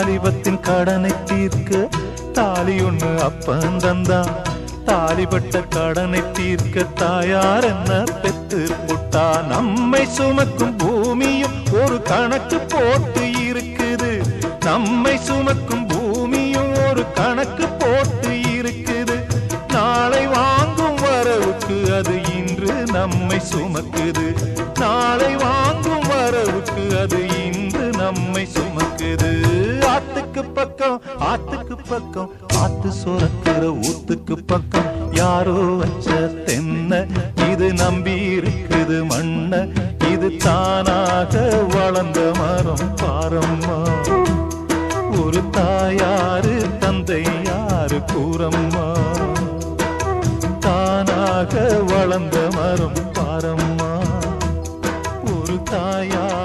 வாலிபத்தின் கடனை தீர்க்க தாலி ஒண்ணு அப்பன் தந்தான். தாலிபட்ட கடனை தீர்க்க தாயார் என்ன பெத்து புட்டா. நம்மை சுமக்கும் பூமியும் ஒரு கணக்கு போட்டு இருக்குது. நம்மை சுமக்கும் பூமியும் ஒரு கணக்கு போட்டு இருக்குது. நாளை வாங்கும் வரவுக்கு அது இன்று நம்மை சுமக்குது. நாளை வாங்கும் வரவுக்கு அது இன்று நம்மை சுமக்குது. ஆத்துக்கு பக்கம் ஆத்துக்கு பக்கம் ஆத்து சுரக்கிற ஊத்துக்கு பக்கம் யாரோ வச்ச தென்ன இது நம்பி இருக்குது மண்ண. இது தானாக வளர்ந்த மரம் பாரம்மா. ஒரு தாயாரு தந்தை யாரு கூறம்மா. தானாக வளர்ந்த மரம் பாரம்மா. ஒரு தாயார்